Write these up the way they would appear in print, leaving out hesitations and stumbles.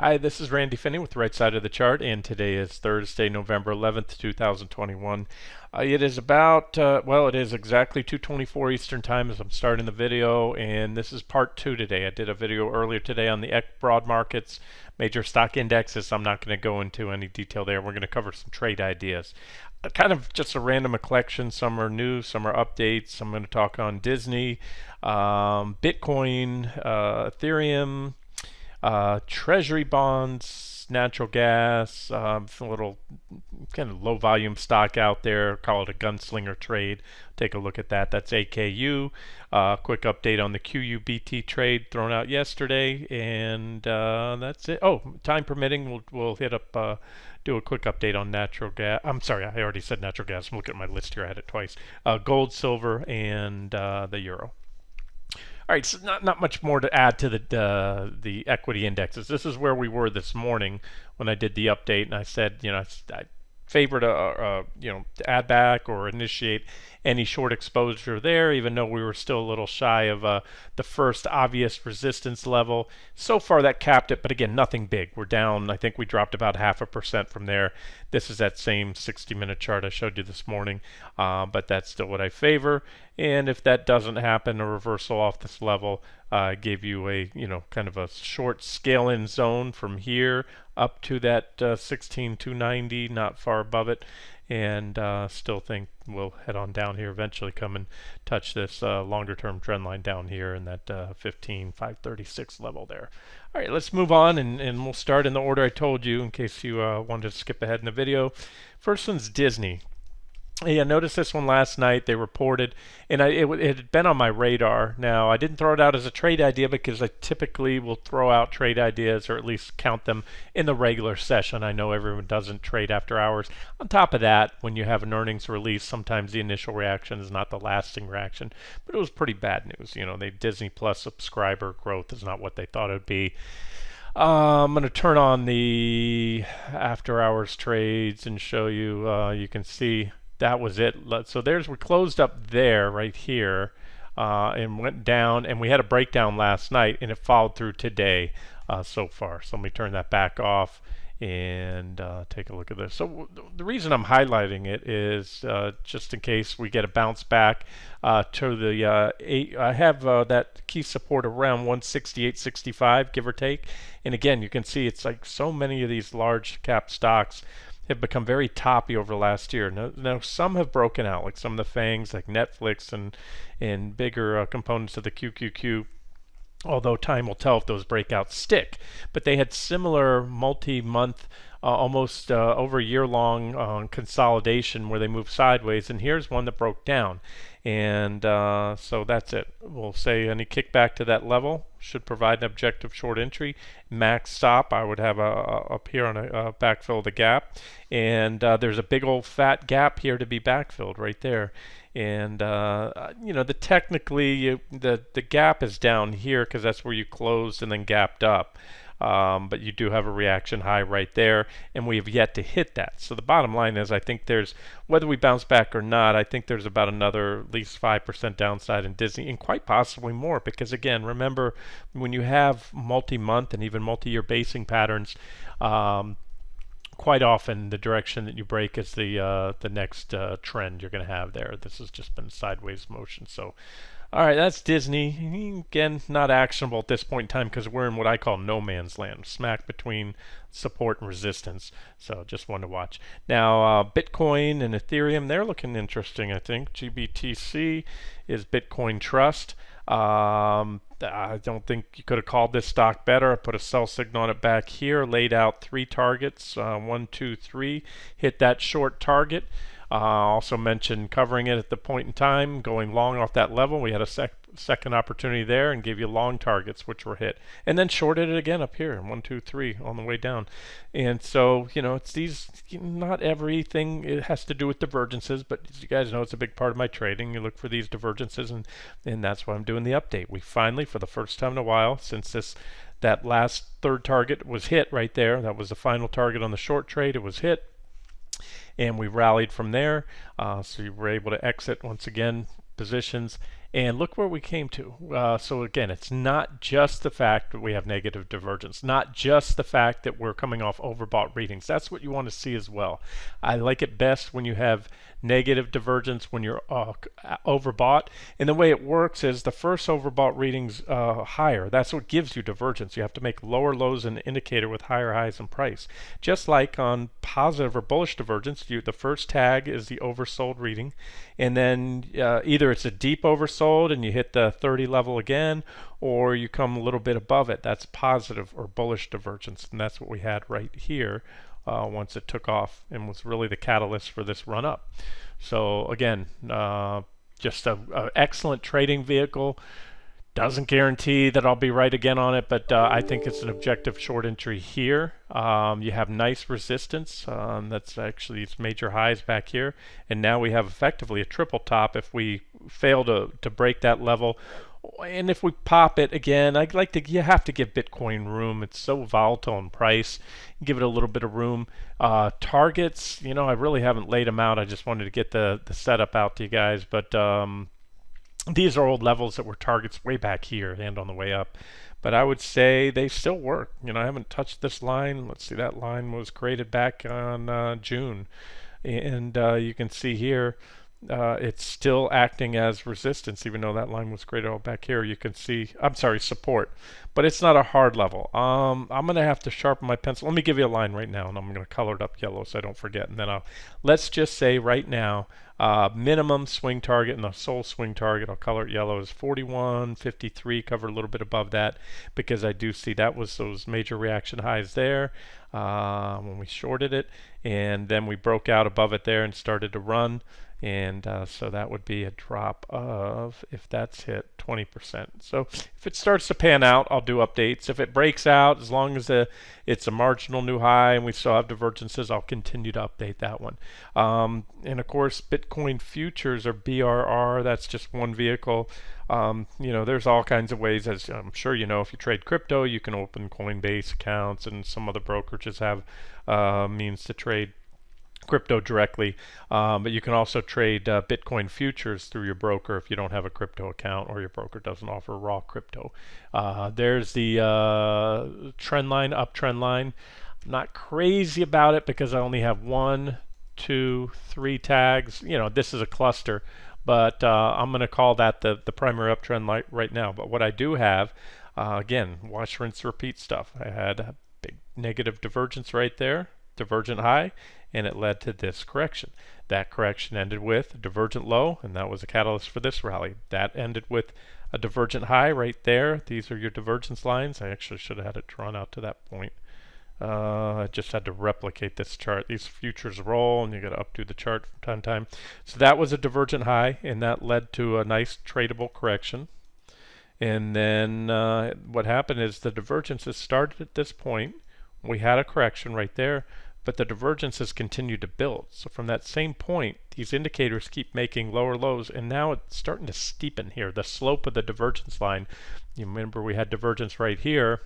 Hi, this is Randy Finney with the right side of the chart, and today is Thursday, November 11th, 2021. It is about, well, it is exactly 2:24 Eastern Time as I'm starting the video, and this is part two today. I did a video earlier today on the broad markets, major stock indexes. I'm not going to go into any detail there. We're going to cover some trade ideas. Kind of just a random collection. Some are news, some are updates. I'm going to talk on Disney, Bitcoin, Ethereum, Treasury bonds, natural gas, a little kind of low volume stock out there. Call it a gunslinger trade. Take a look at that. That's AKU. Quick update on the QUBT trade thrown out yesterday, and that's it. Oh, time permitting, we'll hit up. Do a quick update on natural gas. I'm sorry, I already said natural gas. I'm looking at my list here. I had it twice. Gold, silver, and the euro. All right, so not much more to add to the equity indexes. This is where we were this morning when I did the update, and I said, I favored to add back or initiate any short exposure there, even though we were still a little shy of the first obvious resistance level. So far that capped it, but again, nothing big. We're down. I think we dropped about 0.5% from there. This is that same 60-minute chart I showed you this morning, but that's still what I favor. And if that doesn't happen, a reversal off this level, gave you a kind of a short scale-in zone from here up to that 16,290, not far above it, and still think we'll head on down here eventually, come and touch this longer-term trend line down here in that 15,536 level there. All right, let's move on, and we'll start in the order I told you in case you wanted to skip ahead in the video. First one's Disney. Yeah, I noticed this one last night. They reported, and it had been on my radar. Now, I didn't throw it out as a trade idea because I typically will throw out trade ideas or at least count them in the regular session. I know everyone doesn't trade after hours. On top of that, when you have an earnings release, sometimes the initial reaction is not the lasting reaction. But it was pretty bad news. Disney Plus subscriber growth is not what they thought it would be. I'm going to turn on the after hours trades and show you. You can see that was it. So we closed up there right here and went down, and we had a breakdown last night, and it followed through today so far. So let me turn that back off and take a look at this. So the reason I'm highlighting it is just in case we get a bounce back to the I have that key support around 168.65, give or take. And again, you can see it's like so many of these large cap stocks have become very toppy over the last year. Now some have broken out, like some of the FANGs, like Netflix and bigger components of the QQQ. Although time will tell if those breakouts stick. But they had similar multi-month, almost over a year-long consolidation where they moved sideways. And here's one that broke down. And so that's it. We'll say any kickback to that level should provide an objective short entry. Max stop I would have up here on a backfill of the gap. And there's a big old fat gap here to be backfilled right there. And technically the gap is down here because that's where you closed and then gapped up. But you do have a reaction high right there, and we have yet to hit that. So the bottom line is, I think whether we bounce back or not, I think there's about another at least 5% downside in Disney, and quite possibly more, because again, remember, when you have multi-month and even multi-year basing patterns, quite often the direction that you break is the next trend you're going to have there. This has just been sideways motion. So all right, that's Disney. Again, not actionable at this point in time because we're in what I call no man's land, smack between support and resistance. So just one to watch. Now, Bitcoin and Ethereum, they're looking interesting, I think. GBTC is Bitcoin Trust. I don't think you could have called this stock better. I put a sell signal on it back here, laid out 3 targets, 1, 2, 3, hit that short target. Also mentioned covering it at the point in time, going long off that level. We had a second opportunity there and gave you long targets, which were hit. And then shorted it again up here, 1, 2, 3 on the way down. And so, it's these, not everything it has to do with divergences, but as you guys know, it's a big part of my trading. You look for these divergences, and that's why I'm doing the update. We finally, for the first time in a while, since that last third target was hit right there, that was the final target on the short trade, it was hit. And we rallied from there, so you were able to exit once again positions And look where we came to. So again, it's not just the fact that we have negative divergence, not just the fact that we're coming off overbought readings. That's what you want to see as well. I like it best when you have negative divergence when you're overbought. And the way it works is the first overbought readings higher. That's what gives you divergence. You have to make lower lows in the indicator with higher highs in price. Just like on positive or bullish divergence, the first tag is the oversold reading, and then either it's a deep oversold and you hit the 30 level again, or you come a little bit above it. That's positive or bullish divergence, and that's what we had right here. Once it took off and was really the catalyst for this run up. So again, just a excellent trading vehicle. Doesn't guarantee that I'll be right again on it, but I think it's an objective short entry here. You have nice resistance. That's actually its major highs back here, and now we have effectively a triple top if we fail to break that level. And if we pop it again, you have to give Bitcoin room. It's so volatile in price. Give it a little bit of room. Targets, I really haven't laid them out. I just wanted to get the setup out to you guys. But these are old levels that were targets way back here and on the way up. But I would say they still work. I haven't touched this line. Let's see, that line was created back on June. And you can see here, it's still acting as resistance, even though that line was created all back here. You can see, I'm sorry, support, but it's not a hard level. I'm going to have to sharpen my pencil. Let me give you a line right now, and I'm going to color it up yellow so I don't forget. And then let's just say right now, minimum swing target and the sole swing target, I'll color it yellow, is 41.53, cover a little bit above that, because I do see that was those major reaction highs there when we shorted it, and then we broke out above it there and started to run. And so that would be a drop of, if that's hit, 20%. So if it starts to pan out, I'll do updates. If it breaks out, as long as it's a marginal new high and we still have divergences, I'll continue to update that one. And of course, Bitcoin futures, or BRR, that's just one vehicle. There's all kinds of ways, as I'm sure you know, if you trade crypto, you can open Coinbase accounts, and some other brokerages have means to trade crypto directly, but you can also trade Bitcoin futures through your broker if you don't have a crypto account or your broker doesn't offer raw crypto. There's the trend line, uptrend line. I'm not crazy about it because I only have 1, 2, 3 tags. This is a cluster, but I'm going to call that the primary uptrend line right now. But what I do have, again, watch, rinse, repeat stuff. I had a big negative divergence right there, divergent high, and it led to this correction. That correction ended with a divergent low, and that was a catalyst for this rally. That ended with a divergent high right there. These are your divergence lines. I actually should have had it drawn out to that point. I just had to replicate this chart. These futures roll, and you got to updo the chart from time to time. So that was a divergent high, and that led to a nice tradable correction. And then what happened is the divergences started at this point. We had a correction right there, but the divergences continue to build. So from that same point, these indicators keep making lower lows, and now it's starting to steepen here. The slope of the divergence line, you remember we had divergence right here,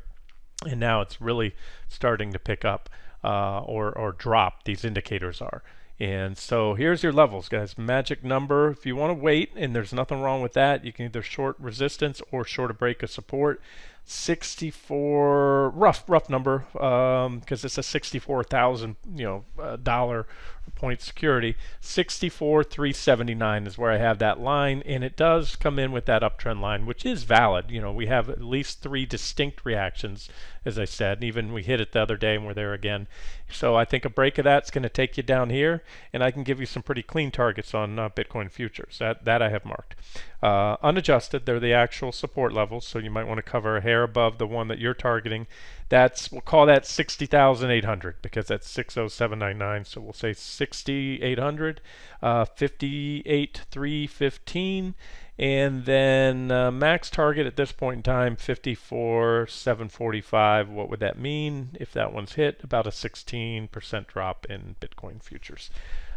and now it's really starting to pick up or drop, these indicators are. And so here's your levels, guys. Magic number, if you want to wait, and there's nothing wrong with that, you can either short resistance or short a break of support. 64, rough number, because it's a $64,000 dollar point security. 64,379 is where I have that line, and it does come in with that uptrend line, which is valid. We have at least 3 distinct reactions, as I said, and even we hit it the other day and we're there again. So I think a break of that's going to take you down here, and I can give you some pretty clean targets on Bitcoin futures. That I have marked. Unadjusted, they're the actual support levels, so you might want to cover a hair above the one that you're targeting. We'll call that 60,800 because that's 60799, so we'll say 6,800, 58,315, and then max target at this point in time, 54,745. What would that mean if that one's hit? About a 16% drop in Bitcoin futures.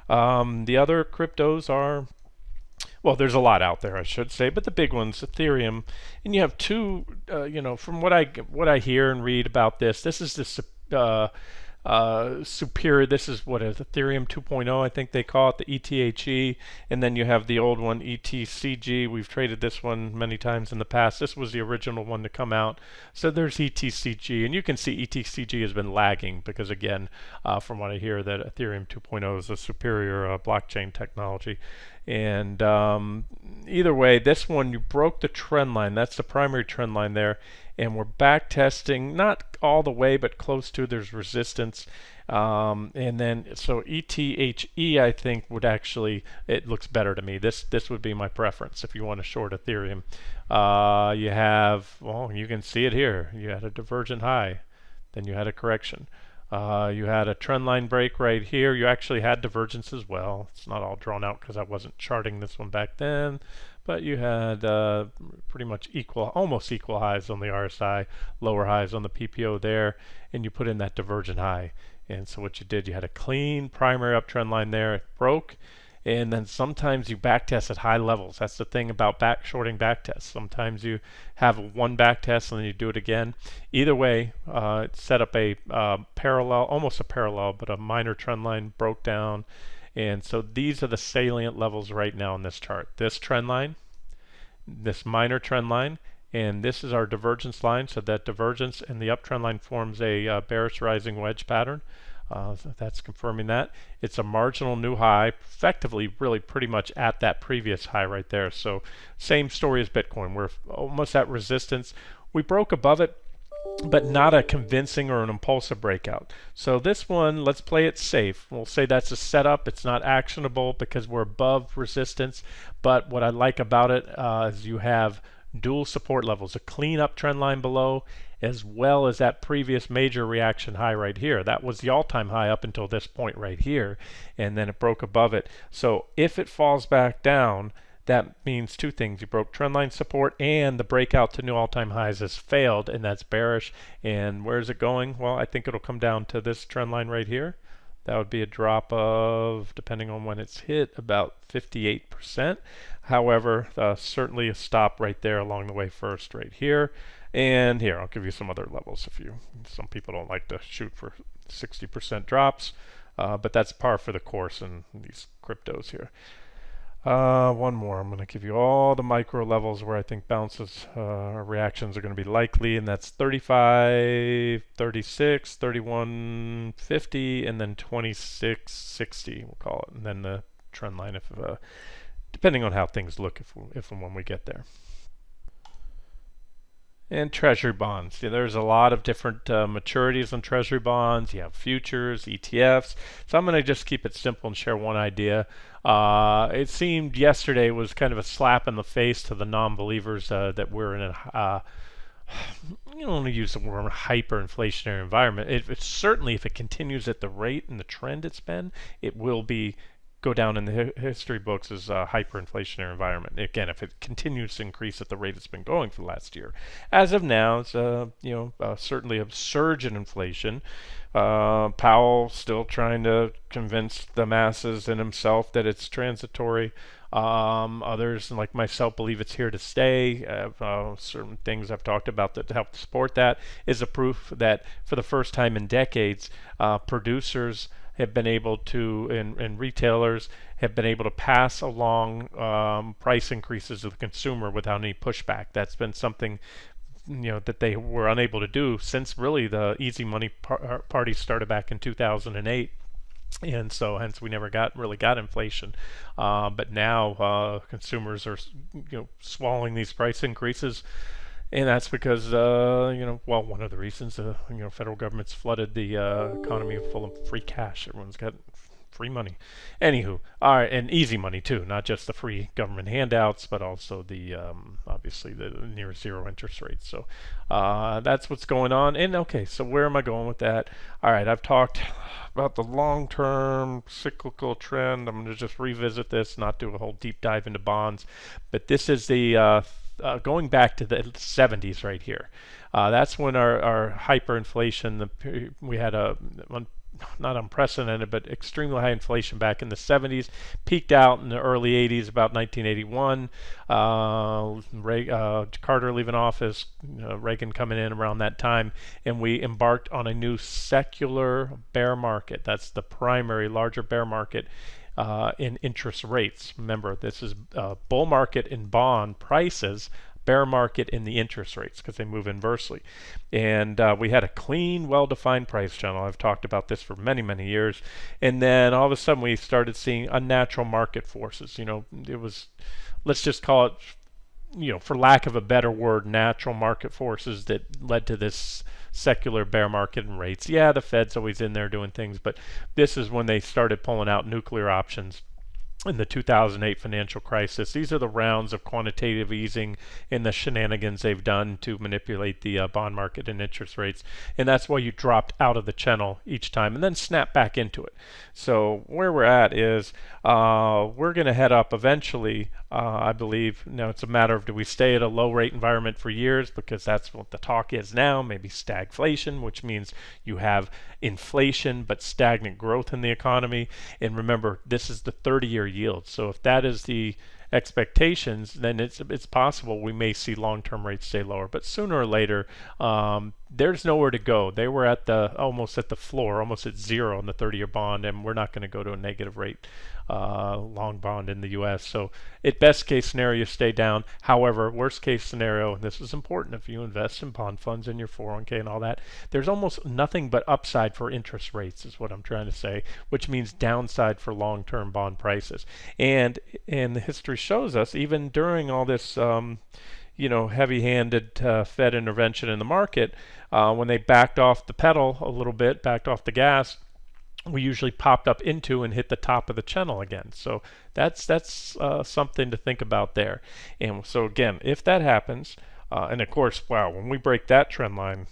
The other cryptos are, well, there's a lot out there, I should say, but the big ones, Ethereum, and you have two. From what I hear and read about this is this superior. This is what is Ethereum 2.0, I think they call it, the ETHE, and then you have the old one, ETCG. We've traded this one many times in the past. This was the original one to come out. So there's ETCG, and you can see ETCG has been lagging because, again, from what I hear, that Ethereum 2.0 is a superior blockchain technology. And either way, this one, you broke the trend line. That's the primary trend line there. And we're back testing, not all the way, but close to. There's resistance. And then, so ETHE, I think, would actually, it looks better to me. This would be my preference if you want to short Ethereum. You have, well, you can see it here. You had a divergent high. Then you had a correction. You had a trend line break right here. You actually had divergence as well. It's not all drawn out because I wasn't charting this one back then. But you had pretty much equal, almost equal highs on the RSI, lower highs on the PPO there, and you put in that divergent high. And so what you did, you had a clean primary uptrend line there. It broke. And then sometimes you backtest at high levels. That's the thing about shorting backtests. Sometimes you have one backtest and then you do it again. Either way, it set up a parallel, almost a parallel, but a minor trend line broke down. And so these are the salient levels right now in this chart. This trend line, this minor trend line, and this is our divergence line. So that divergence in the uptrend line forms a bearish rising wedge pattern. So that's confirming that. It's a marginal new high, effectively really pretty much at that previous high right there. So same story as Bitcoin. We're almost at resistance. We broke above it, but not a convincing or an impulsive breakout. So this one, let's play it safe. We'll say that's a setup. It's not actionable because we're above resistance. But what I like about it is you have dual support levels, a clean uptrend line below, as well as that previous major reaction high right here. That was the all-time high up until this point right here, and then it broke above it. So if it falls back down, that means two things. You broke trendline support, and the breakout to new all-time highs has failed, and that's bearish. And where is it going? Well, I think it'll come down to this trend line right here. That would be a drop of, depending on when it's hit, about 58%. However, certainly a stop right there along the way first right here. And here, I'll give you some other levels. Some people don't like to shoot for 60% drops, but that's par for the course in these cryptos here. One more. I'm going to give you all the micro levels where I think bounces or reactions are going to be likely, and that's 35, 36, 3150, and then 2660, we'll call it, and then the trend line, if depending on how things look if and when we get there. And Treasury bonds. Yeah, there's a lot of different maturities on Treasury bonds. You have futures, ETFs. So I'm going to just keep it simple and share one idea. It seemed yesterday was kind of a slap in the face to the non-believers that we're in a, you don't want to use the word hyperinflationary environment. It's certainly, if it continues at the rate and the trend it's been, it will go down in the history books as a hyperinflationary environment. Again, if it continues to increase at the rate it's been going for the last year. As of now, it's certainly a surge in inflation. Powell still trying to convince the masses and himself that it's transitory. Others, like myself, believe it's here to stay. Certain things I've talked about that help support that is a proof that for the first time in decades, producers have been able to, and retailers have been able to pass along price increases to the consumer without any pushback. That's been something that they were unable to do since really the easy money party started back in 2008. And so hence we never really got inflation, but now consumers are swallowing these price increases. And that's because, one of the reasons, federal government's flooded the economy full of free cash. Everyone's got free money. Anywho, all right, and easy money too, not just the free government handouts, but also the, obviously, the near zero interest rates. So that's what's going on. And okay, so where am I going with that? All right, I've talked about the long-term cyclical trend. I'm going to just revisit this, not do a whole deep dive into bonds. But this is the going back to the 70s right here. That's when our hyperinflation, we had not unprecedented, but extremely high inflation back in the 70s, peaked out in the early 80s, about 1981. Carter leaving office, Reagan coming in around that time, and we embarked on a new secular bear market. That's the primary larger bear market in interest rates. Remember, this is bull market in bond prices, bear market in the interest rates because they move inversely. And we had a clean, well-defined price channel. I've talked about this for many, many years. And then all of a sudden we started seeing unnatural market forces. It was, let's just call it, for lack of a better word, natural market forces that led to this secular bear market in rates. Yeah, the Fed's always in there doing things, but this is when they started pulling out nuclear options in the 2008 financial crisis. These are the rounds of quantitative easing and the shenanigans they've done to manipulate the bond market and interest rates. And that's why you dropped out of the channel each time and then snap back into it. So where we're at is we're going to head up eventually, I believe. Now it's a matter of, do we stay at a low rate environment for years, because that's what the talk is now, maybe stagflation, which means you have inflation but stagnant growth in the economy. And remember, this is the 30-year yield. So if that is the expectations, then it's possible we may see long-term rates stay lower. But sooner or later, there's nowhere to go. They were at almost at the floor, almost at zero in the 30-year bond, and we're not going to go to a negative rate long bond in the U.S. So at best case scenario, you stay down. However, worst case scenario, and this is important if you invest in bond funds in your 401k and all that, there's almost nothing but upside for interest rates is what I'm trying to say, which means downside for long-term bond prices. And the history shows us, even during all this heavy-handed Fed intervention in the market, when they backed off the pedal a little bit, backed off the gas, we usually popped up into and hit the top of the channel again. So that's something to think about there. And so again, if that happens, and of course, wow, when we break that trend line,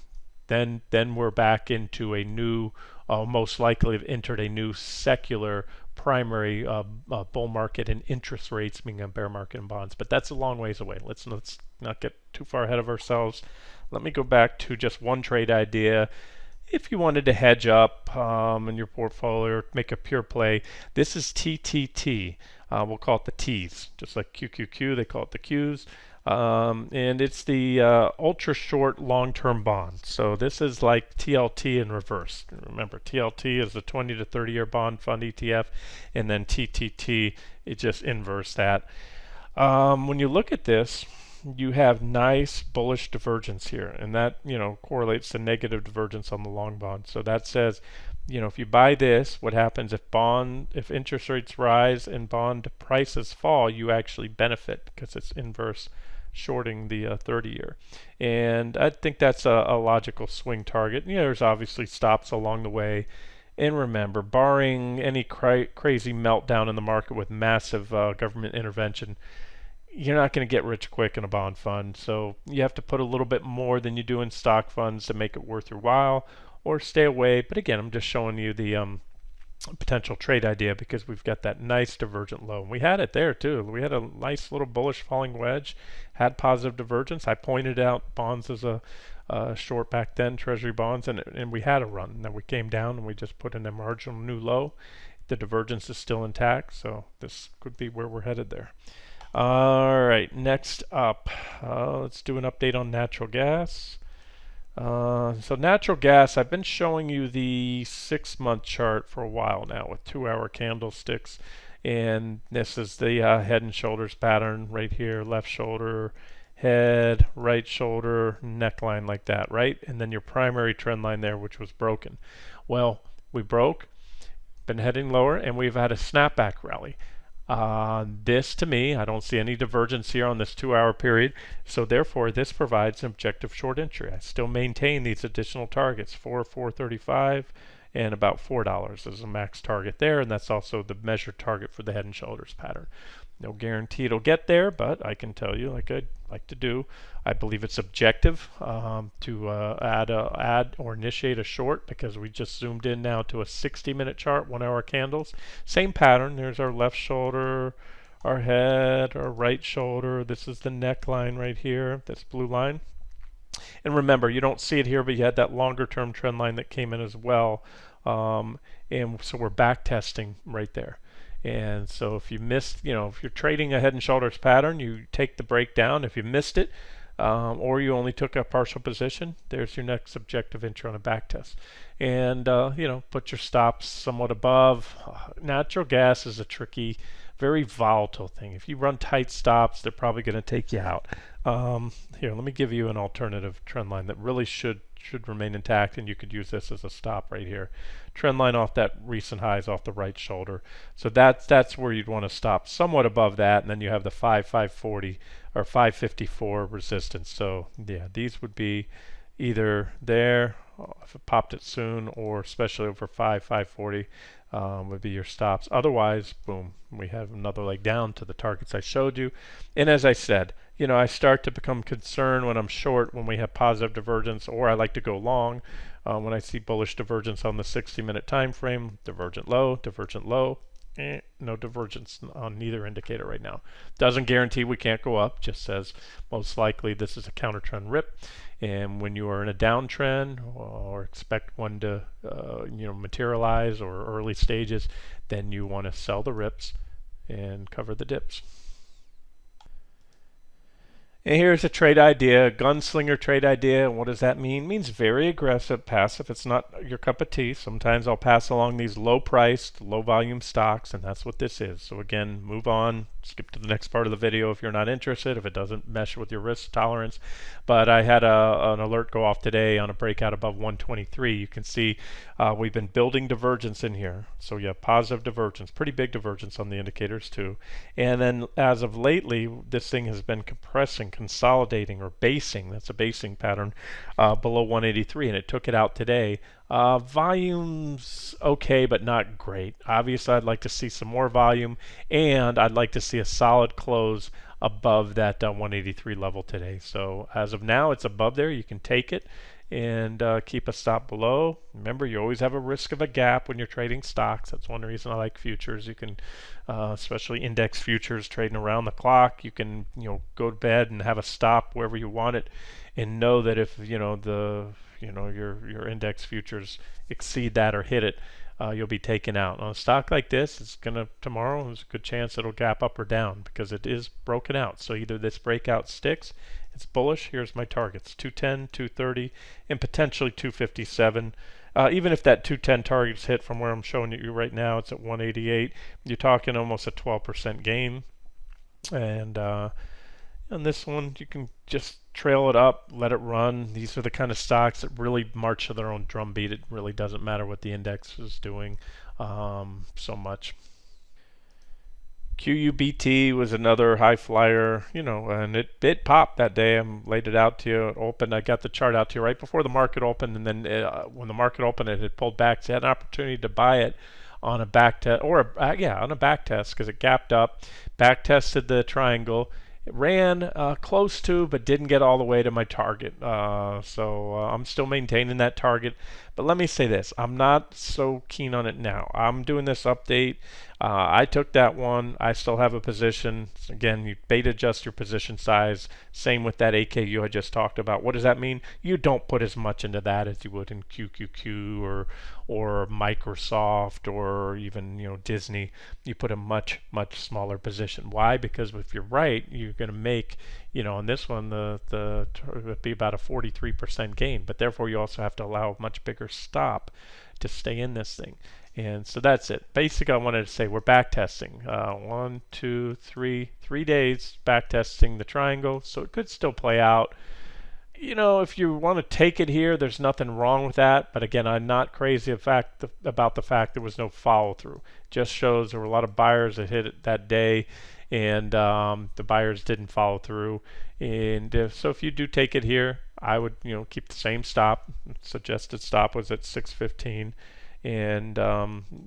then we're back into a new, most likely have entered a new secular primary bull market in interest rates, meaning a bear market in bonds. But that's a long ways away. Let's not get too far ahead of ourselves. Let me go back to just one trade idea. If you wanted to hedge up in your portfolio or make a pure play, this is TTT. We'll call it the T's, just like QQQ, they call it the Q's. And it's the ultra short long-term bond. So this is like TLT in reverse. Remember, TLT is the 20 to 30-year bond fund ETF, and then TTT, it just inverse that. When you look at this, you have nice bullish divergence here, and that correlates to negative divergence on the long bond. So that says, if you buy this, what happens if interest rates rise and bond prices fall, you actually benefit because it's inverse shorting the 30-year. And I think that's a logical swing target. There's obviously stops along the way. And remember, barring any crazy meltdown in the market with massive government intervention, you're not going to get rich quick in a bond fund. So you have to put a little bit more than you do in stock funds to make it worth your while, or stay away. But again, I'm just showing you the potential trade idea because we've got that nice divergent low. And we had it there too. We had a nice little bullish falling wedge, had positive divergence. I pointed out bonds as a short back then, Treasury bonds, and we had a run. And then we came down and we just put in a marginal new low. The divergence is still intact, so this could be where we're headed there. All right, next up, let's do an update on natural gas. So natural gas, I've been showing you the 6-month chart for a while now with 2-hour candlesticks, and this is the head and shoulders pattern right here, left shoulder, head, right shoulder, neckline like that, right? And then your primary trend line there, which was broken. Well, we broke, been heading lower, and we've had a snapback rally. This to me, I don't see any divergence here on this 2-hour period, so therefore this provides an objective short entry. I still maintain these additional targets, $4.35 and about $4 as a max target there, and that's also the measured target for the head and shoulders pattern. No guarantee it'll get there, but I can tell you, like I'd like to do, I believe it's objective to add or initiate a short, because we just zoomed in now to a 60-minute chart, 1-hour candles. Same pattern. There's our left shoulder, our head, our right shoulder. This is the neckline right here, this blue line. And remember, you don't see it here, but you had that longer term trend line that came in as well And so we're back testing right there. And so if you missed, if you're trading a head and shoulders pattern, you take the breakdown. If you missed it, or you only took a partial position, there's your next objective entry on a back test. And put your stops somewhat above. Natural gas is a tricky, very volatile thing. If you run tight stops, they're probably going to take you out. Here, let me give you an alternative trend line that really should remain intact, and you could use this as a stop right here. Trend line off that recent highs off the right shoulder. So that's where you'd want to stop, somewhat above that, and then you have the 540 or 554 resistance. So yeah, these would be either there if it popped it soon, or especially over 540 would be your stops. Otherwise, boom, we have another leg down to the targets I showed you. And as I said, I start to become concerned when I'm short when we have positive divergence, or I like to go long when I see bullish divergence on the 60-minute time frame. Divergent low, no divergence on neither indicator right now. Doesn't guarantee we can't go up, just says most likely this is a counter trend rip. And when you are in a downtrend or expect one to materialize, or early stages, then you want to sell the rips and cover the dips. And here's a trade idea, Gunslinger trade idea. And what does that mean? It means very aggressive, passive. It's not your cup of tea. Sometimes I'll pass along these low-priced, low-volume stocks, and that's what this is. So again, move on. Skip to the next part of the video if you're not interested, if it doesn't mesh with your risk tolerance. But I had an alert go off today on a breakout above 123. You can see we've been building divergence in here. So you have positive divergence, pretty big divergence on the indicators too. And then as of lately, this thing has been compressing, consolidating, or basing. That's a basing pattern below 183, and it took it out today. Volume's okay, but not great. Obviously, I'd like to see some more volume, and I'd like to see a solid close above that 183 level today. So as of now, it's above there. You can take it and keep a stop below. Remember, you always have a risk of a gap when you're trading stocks. That's one reason I like futures. You can, especially index futures, trading around the clock. You can, go to bed and have a stop wherever you want it, and know that if your index futures exceed that or hit it, you'll be taken out. On a stock like this, it's gonna tomorrow. There's a good chance it'll gap up or down because it is broken out. So either this breakout sticks, it's bullish. Here's my targets: 210, 230, and potentially 257. Even if that 210 target's hit from where I'm showing you right now, it's at 188. You're talking almost a 12% gain. And on this one, you can just trail it up, let it run. These are the kind of stocks that really march to their own drumbeat. It really doesn't matter what the index is doing so much. QUBT was another high flyer, and it popped that day. I laid it out to you. It opened. I got the chart out to you right before the market opened, and then when the market opened, it had pulled back. So you had an opportunity to buy it on a back test, on a back test, because it gapped up, back tested the triangle. It ran close to, but didn't get all the way to my target. So I'm still maintaining that target. But let me say this, I'm not so keen on it now. I'm doing this update. I took that one. I still have a position. Again, you beta adjust your position size. Same with that AKU I just talked about. What does that mean? You don't put as much into that as you would in QQQ or Microsoft or even Disney. You put a much smaller position. Why? Because if you're right, you're going to make on this one the would be about a 43% gain. But therefore, you also have to allow a much bigger stop to stay in this thing. And so that's it. Basically, I wanted to say we're back testing. 1, 2, 3 days back testing the triangle. So it could still play out. If you want to take it here, there's nothing wrong with that. But again, I'm not crazy about the fact there was no follow through. Just shows there were a lot of buyers that hit it that day, and the buyers didn't follow through. And so if you do take it here, I would keep the same stop. Suggested stop was at 615. And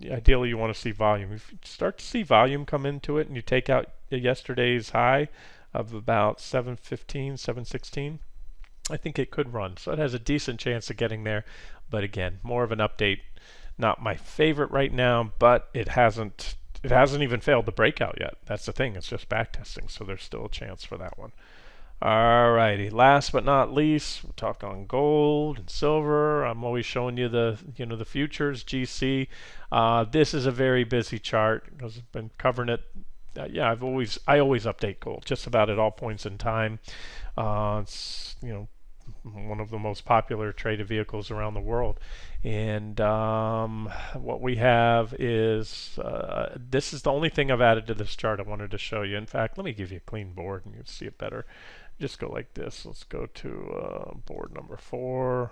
ideally, you want to see volume. If you start to see volume come into it, and you take out yesterday's high of about 715, 716, I think it could run. So it has a decent chance of getting there. But again, more of an update. Not my favorite right now, but it hasn't even failed the breakout yet. That's the thing. It's just back testing, so there's still a chance for that one. Alrighty, last but not least, we'll talk on gold and silver. I'm always showing you the futures, GC. This is a very busy chart because I've been covering it. Yeah, I always update gold just about at all points in time. It's one of the most popular traded vehicles around the world. And what we have is this is the only thing I've added to this chart I wanted to show you. In fact, let me give you a clean board and you'll see it better. Just go like this. Let's go to board number 4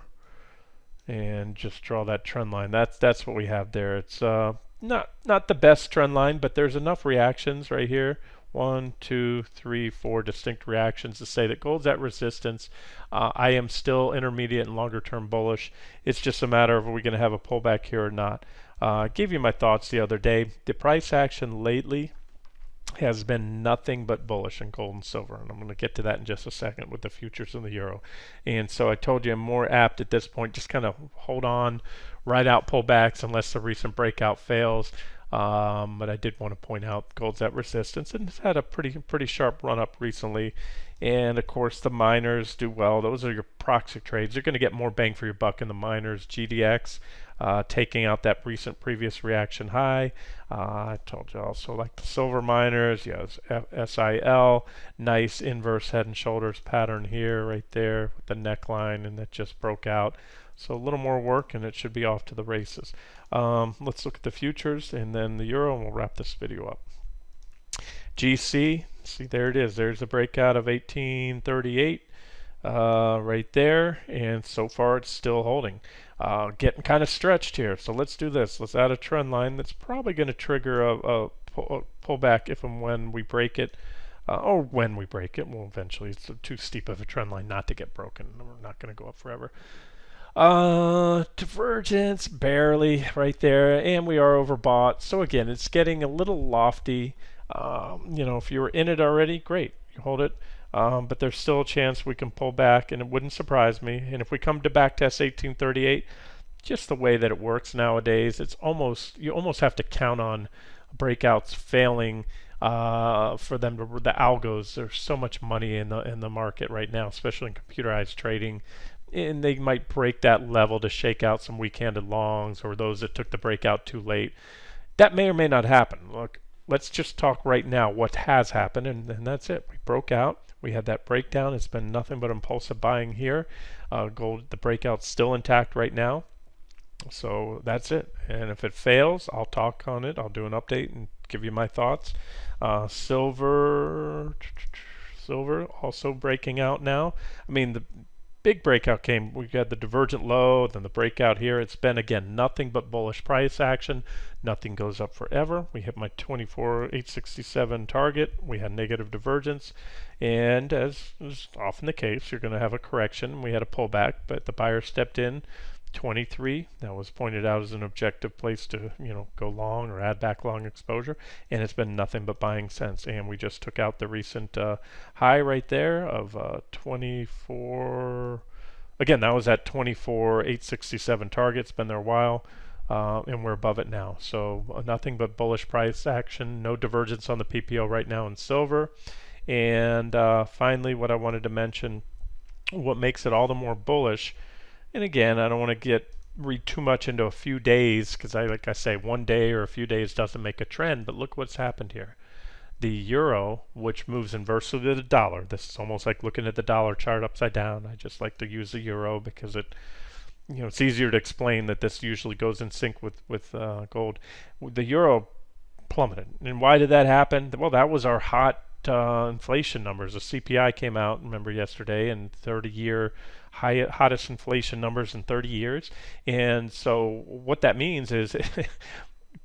and just draw that trend line. That's what we have there. It's not the best trend line, but there's enough reactions right here. 1, 2, 3, 4 distinct reactions to say that gold's at resistance. I am still intermediate and longer term bullish. It's just a matter of are we going to have a pullback here or not. I gave you my thoughts the other day. The price action lately has been nothing but bullish in gold and silver, and I'm going to get to that in just a second with the futures and the euro. And so I told you I'm more apt at this point, just kind of hold on, ride out pullbacks unless the recent breakout fails. But I did want to point out gold's at resistance and it's had a pretty sharp run up recently. And of course the miners do well. Those are your proxy trades. You're going to get more bang for your buck in the miners. GDX taking out that recent previous reaction high. I told you also like the silver miners. Yes, SIL, nice inverse head and shoulders pattern here, right there with the neckline, and that just broke out. So a little more work and it should be off to the races. Let's look at the futures and then the euro, and we'll wrap this video up. GC, see there it is. There's a breakout of 1838 right there, and so far it's still holding. Getting kind of stretched here, so let's do this. Let's add a trend line that's probably going to trigger a pullback if and when we break it. Or when we break it, well, eventually it's too steep of a trend line not to get broken. We're not going to go up forever. Divergence barely right there, and we are overbought. So again, it's getting a little lofty. If you were in it already, great, you hold it. But there's still a chance we can pull back, and it wouldn't surprise me. And if we come to back test 1838, just the way that it works nowadays, you almost have to count on breakouts failing for them to the algos. There's so much money in the market right now, especially in computerized trading. And they might break that level to shake out some weak-handed longs or those that took the breakout too late. That may or may not happen. Look, let's just talk right now what has happened, and that's it. We broke out. We had that breakdown. It's been nothing but impulsive buying here. Gold, the breakout's still intact right now. So that's it. And if it fails, I'll talk on it. I'll do an update and give you my thoughts. Silver also breaking out now. I mean, the big breakout came. We had the divergent low, then the breakout here. It's been, again, nothing but bullish price action. Nothing goes up forever. We hit my 24,867 target. We had negative divergence. And as is often the case, you're going to have a correction. We had a pullback, but the buyer stepped in. 23, that was pointed out as an objective place to go long or add back long exposure, and it's been nothing but buying since. And we just took out the recent high right there of 24. Again, that was at 24,867 target. It's been there a while, and we're above it now. So nothing but bullish price action. No divergence on the PPO right now in silver. And finally, what I wanted to mention, what makes it all the more bullish. And again, I don't want to read too much into a few days because like I say, one day or a few days doesn't make a trend. But look what's happened here. The euro, which moves inversely to the dollar. This is almost like looking at the dollar chart upside down. I just like to use the euro because it's easier to explain that this usually goes in sync with gold. The euro plummeted. And why did that happen? Well, that was our hot inflation numbers. The CPI came out, remember, yesterday, and 30-year hottest inflation numbers in 30 years. And so what that means is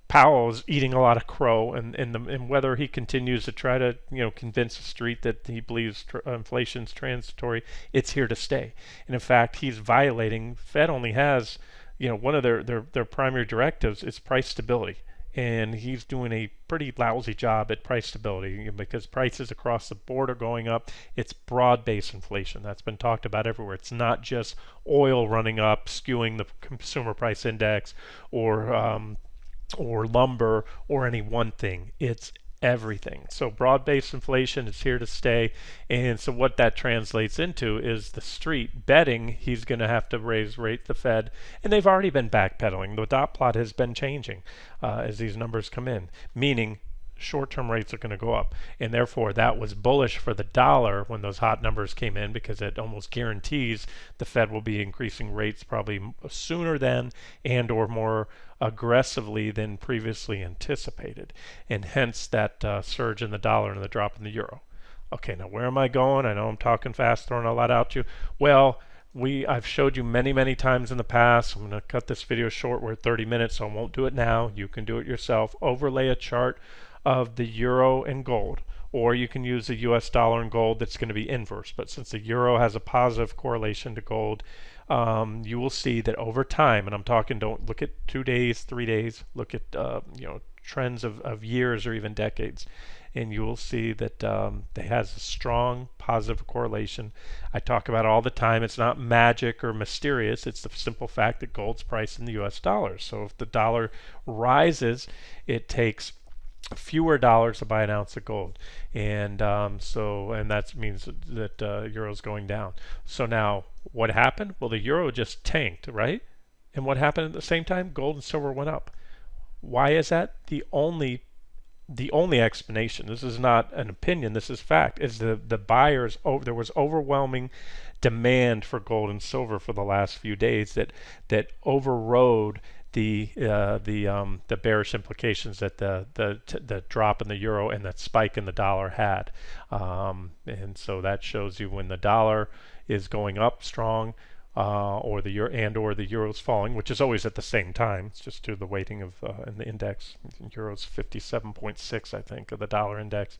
Powell is eating a lot of crow, and whether he continues to try to convince the street that he believes inflation's transitory, it's here to stay. And in fact, he's violating. Fed only has one of their primary directives is price stability. And he's doing a pretty lousy job at price stability because prices across the board are going up. It's broad-based inflation. That's been talked about everywhere. It's not just oil running up, skewing the consumer price index, or lumber, or any one thing. It's everything. So broad-based inflation is here to stay, and so what that translates into is the street betting he's going to have to raise rate the Fed, and they've already been backpedaling. The dot plot has been changing as these numbers come in, meaning short-term rates are going to go up, and therefore that was bullish for the dollar when those hot numbers came in, because it almost guarantees the Fed will be increasing rates probably sooner than and or more aggressively than previously anticipated, and hence that surge in the dollar and the drop in the euro. Okay, now where am I going? I know I'm talking fast, throwing a lot out to you. Well, I've showed you many times in the past. I'm going to cut this video short. We're at 30 minutes, so I won't do it now. You can do it yourself. Overlay a chart of the euro and gold, or you can use the US dollar and gold. That's going to be inverse, but since the euro has a positive correlation to gold, you will see that over time, and I'm talking, don't look at 2 days, 3 days, look at trends of years or even decades, and you will see that it has a strong positive correlation. I talk about it all the time. It's not magic or mysterious. It's the simple fact that gold's priced in the US dollar. So if the dollar rises, it takes fewer dollars to buy an ounce of gold, and that means that euro's going down. So now what happened? Well, the euro just tanked, right? And what happened at the same time? Gold and silver went up. Why is that? The only explanation, this is not an opinion, this is fact, is the buyers, there was overwhelming demand for gold and silver for the last few days that overrode the bearish implications that the drop in the euro and that spike in the dollar had, and so that shows you when the dollar is going up strong, or the euro's falling, which is always at the same time. It's just due to the weighting of in the index. Euro's 57.6, I think, of the dollar index.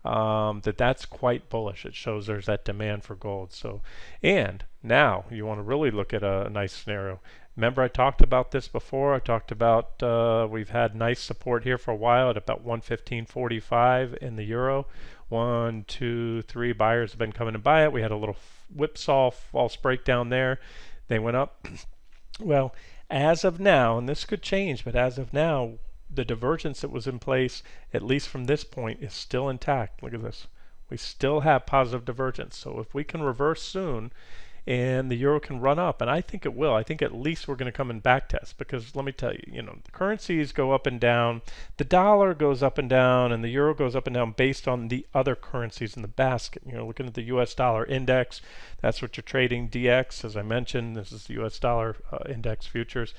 That's quite bullish. It shows there's that demand for gold. So, and now you want to really look at a nice scenario. Remember, I talked about this before. I talked about we've had nice support here for a while at about 115.45 in the euro. 1, 2, 3 buyers have been coming to buy it. We had a little whipsaw false breakdown there. They went up. Well, as of now, and this could change, but as of now, the divergence that was in place, at least from this point, is still intact. Look at this. We still have positive divergence. So if we can reverse soon, and the euro can run up, and I think it will. I think at least we're going to come in back test, because let me tell you, the currencies go up and down. The dollar goes up and down, and the euro goes up and down based on the other currencies in the basket. Looking at the US dollar index, that's what you're trading. DX, as I mentioned, this is the US dollar index futures.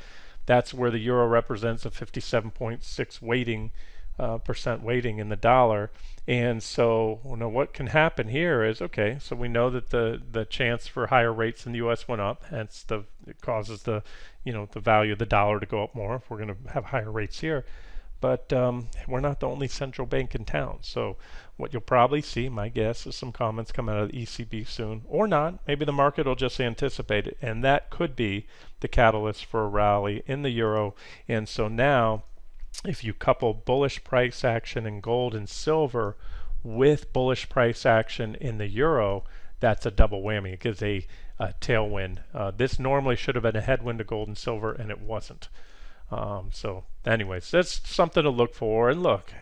That's where the euro represents a 57.6 weighting, percent weighting in the dollar. And so what can happen here is, okay, so we know that the chance for higher rates in the US went up, hence it causes the value of the dollar to go up more if we're going to have higher rates here. But we're not the only central bank in town. So what you'll probably see, my guess, is some comments come out of the ECB soon, or not. Maybe the market will just anticipate it, and that could be the catalyst for a rally in the euro. And so now, if you couple bullish price action in gold and silver with bullish price action in the euro, that's a double whammy. It gives a tailwind. This normally should have been a headwind to gold and silver, and it wasn't. So anyways, that's something to look for. And look,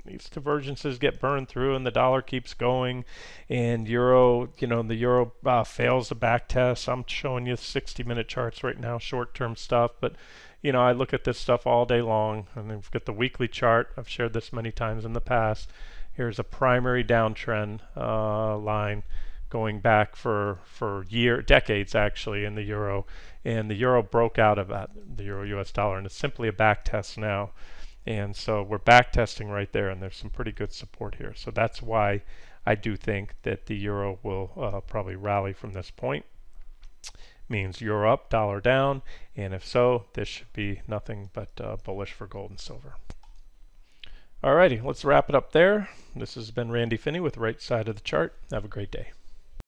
these divergences get burned through and the dollar keeps going, and the euro fails the back test. I'm showing you 60-minute charts right now, short-term stuff, but I look at this stuff all day long. And we've got the weekly chart. I've shared this many times in the past. Here's a primary downtrend line going back for decades actually in the euro, and the euro broke out of that, the euro US dollar, and it's simply a back test now. And so we're back testing right there, and there's some pretty good support here. So that's why I do think that the euro will probably rally from this point. Means euro up, dollar down, and if so, this should be nothing but bullish for gold and silver. Alrighty, let's wrap it up there. This has been Randy Finney with Right Side of the Chart. Have a great day.